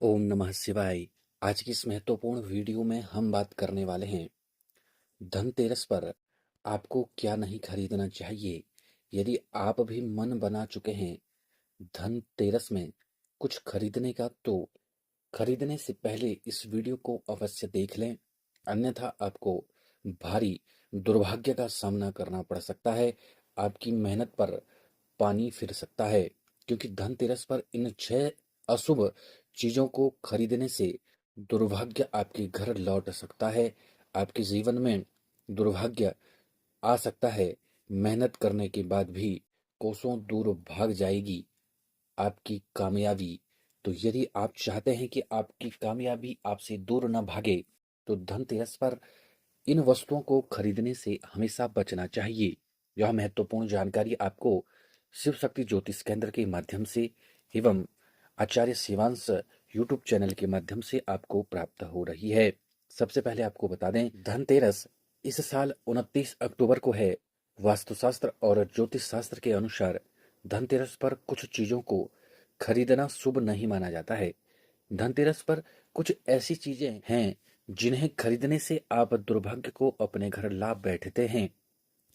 ओम नमः शिवाय। आज की इस महत्वपूर्ण वीडियो में हम बात करने वाले हैं धनतेरस पर आपको क्या नहीं खरीदना चाहिए। यदि आप भी मन बना चुके हैं धनतेरस में कुछ खरीदने का, तो खरीदने से पहले इस वीडियो को अवश्य देख लें, अन्यथा आपको भारी दुर्भाग्य का सामना करना पड़ सकता है। आपकी मेहनत पर पानी फिर सकता है, क्योंकि धनतेरस पर इन 6 अशुभ चीजों को खरीदने से दुर्भाग्य आपके घर लौट सकता है। आपके जीवन में दुर्भाग्य आ सकता है। मेहनत करने के बाद भी कोसों दूर भाग जाएगी आपकी कामयाबी। तो यदि आप चाहते हैं कि आपकी कामयाबी आपसे दूर न भागे, तो धनतेरस पर इन वस्तुओं को खरीदने से हमेशा बचना चाहिए। यह महत्वपूर्ण जानकारी आपको शिव शक्ति ज्योतिष केंद्र के माध्यम से एवं आचार्य शिवांश यूट्यूब चैनल के माध्यम से आपको प्राप्त हो रही है। सबसे पहले आपको बता दें, धनतेरस इस साल 29 अक्टूबर को है। वास्तुशास्त्र और ज्योतिष शास्त्र के अनुसार धनतेरस पर कुछ चीजों को खरीदना शुभ नहीं माना जाता है। धनतेरस पर कुछ ऐसी चीजें हैं जिन्हें खरीदने से आप दुर्भाग्य को अपने घर ला बैठते हैं।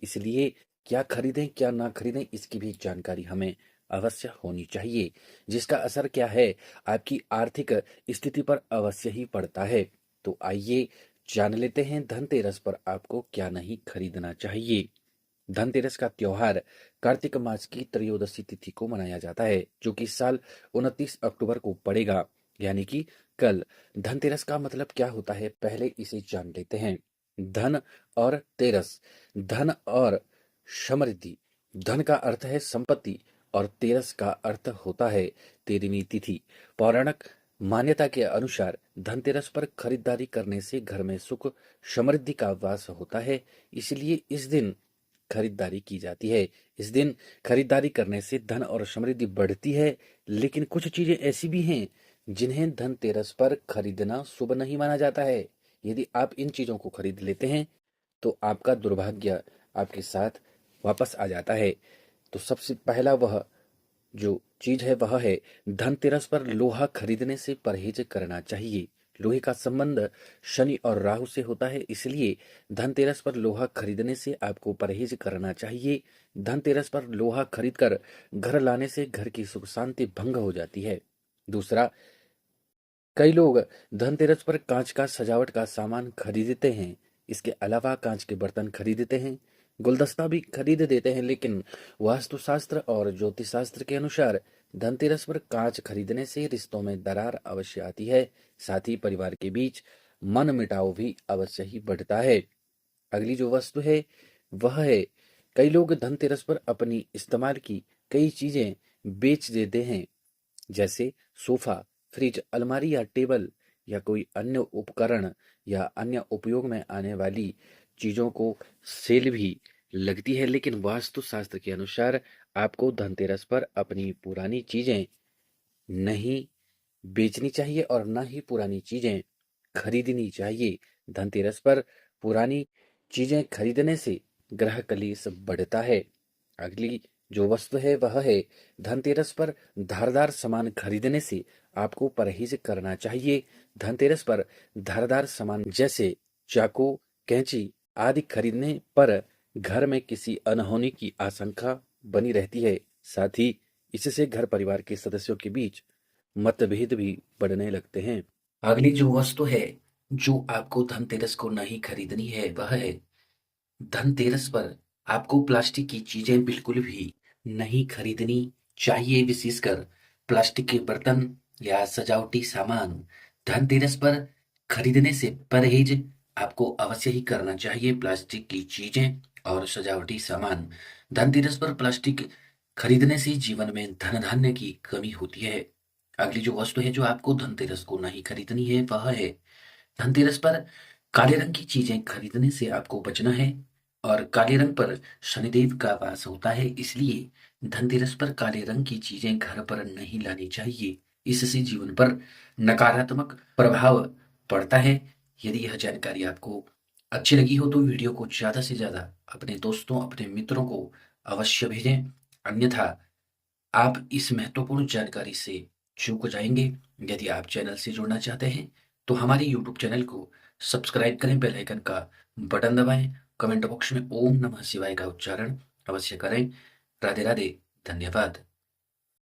इसलिए क्या खरीदें क्या ना खरीदें, इसकी भी जानकारी हमें अवश्य होनी चाहिए, जिसका असर क्या है आपकी आर्थिक स्थिति पर अवश्य ही पड़ता है। तो आइए जान लेते हैं धनतेरस पर आपको क्या नहीं खरीदना चाहिए। धनतेरस का त्योहार कार्तिक मास की त्रयोदशी तिथि को मनाया जाता है, जो कि इस साल 29 अक्टूबर को पड़ेगा, यानी कि कल। धनतेरस का मतलब क्या होता है, पहले इसे जान लेते हैं। धन और तेरस, धन और समृद्धि। धन का अर्थ है संपत्ति और तेरस का अर्थ होता है 13वीं तिथि। पौराणिक मान्यता के अनुसार धनतेरस पर खरीदारी करने से घर में सुख समृद्धि का वास होता है, इसलिए इस दिन खरीदारी की जाती है। इस दिन खरीदारी करने से धन और समृद्धि बढ़ती है, लेकिन कुछ चीजें ऐसी भी हैं जिन्हें धनतेरस पर खरीदना शुभ नहीं माना जाता है। यदि आप इन चीजों को खरीद लेते हैं तो आपका दुर्भाग्य आपके साथ वापस आ जाता है। तो सबसे पहला वह जो चीज है वह है, धनतेरस पर लोहा खरीदने से परहेज करना चाहिए। लोहे का संबंध शनि और राहु से होता है, इसलिए धनतेरस पर लोहा खरीदने से आपको परहेज करना चाहिए। धनतेरस पर लोहा खरीदकर घर लाने से घर की सुख शांति भंग हो जाती है। दूसरा, कई लोग धनतेरस पर कांच का सजावट का सामान खरीदते हैं। इसके अलावा कांच के बर्तन खरीदते हैं, गुलदस्ता भी खरीद देते हैं, लेकिन वास्तुशास्त्र और ज्योतिष शास्त्र के अनुसार धनतेरस पर कांच खरीदने से रिश्तों में दरार अवश्य आती है। साथ ही परिवार के बीच मन मिटाव भी अवश्य ही बढ़ता है। अगली जो वस्तु है वह है, कई लोग धनतेरस पर अपनी इस्तेमाल की कई चीजें बेच देते हैं, जैसे सोफा, फ्रिज, अलमारी या टेबल, या कोई अन्य उपकरण या अन्य उपयोग में आने वाली चीजों को सेल भी लगती है। लेकिन वास्तु शास्त्र के अनुसार आपको धनतेरस पर अपनी पुरानी चीजें नहीं बेचनी चाहिए और ना ही पुरानी चीजें खरीदनी चाहिए। धनतेरस पर पुरानी चीजें खरीदने से ग्रह कलेश बढ़ता है। अगली जो वस्तु है वह है, धनतेरस पर धारदार सामान खरीदने से आपको परहेज करना चाहिए। धनतेरस पर धारदार सामान जैसे चाकू, कैंची आदि खरीदने पर घर में किसी अनहोनी की आशंका बनी रहती है। साथ ही इससे घर परिवार के सदस्यों के बीच मतभेद भी बढ़ने लगते हैं। अगली जो वस्तु है जो आपको धनतेरस को नहीं खरीदनी है वह है, धनतेरस पर आपको प्लास्टिक की चीजें बिल्कुल भी नहीं खरीदनी चाहिए। विशेषकर प्लास्टिक के बर्तन या सजावटी सामान धनतेरस पर खरीदने से परहेज आपको अवश्य ही करना चाहिए। प्लास्टिक की चीजें और सजावटी सामान, धनतेरस पर प्लास्टिक खरीदने से जीवन में धन धान्य की कमी होती है। अगली जो वस्तु है जो आपको धनतेरस को नहीं खरीदनी है वह है, धनतेरस पर काले रंग की चीजें खरीदने से आपको बचना है। और काले रंग पर शनिदेव का वास होता है, इसलिए धनतेरस पर काले रंग की चीजें घर पर नहीं लानी चाहिए। इससे जीवन पर नकारात्मक प्रभाव पड़ता है। यदि यह जानकारी आपको अच्छी लगी हो तो वीडियो को ज्यादा से ज्यादा अपने दोस्तों, अपने मित्रों को अवश्य भेजें, अन्यथा आप इस महत्वपूर्ण जानकारी से चूक जाएंगे। यदि आप चैनल से जुड़ना चाहते हैं तो हमारे यूट्यूब चैनल को सब्सक्राइब करें, बेल आइकन का बटन दबाएं, कमेंट बॉक्स में ओम नमः शिवाय का उच्चारण अवश्य करें। राधे राधे, धन्यवाद।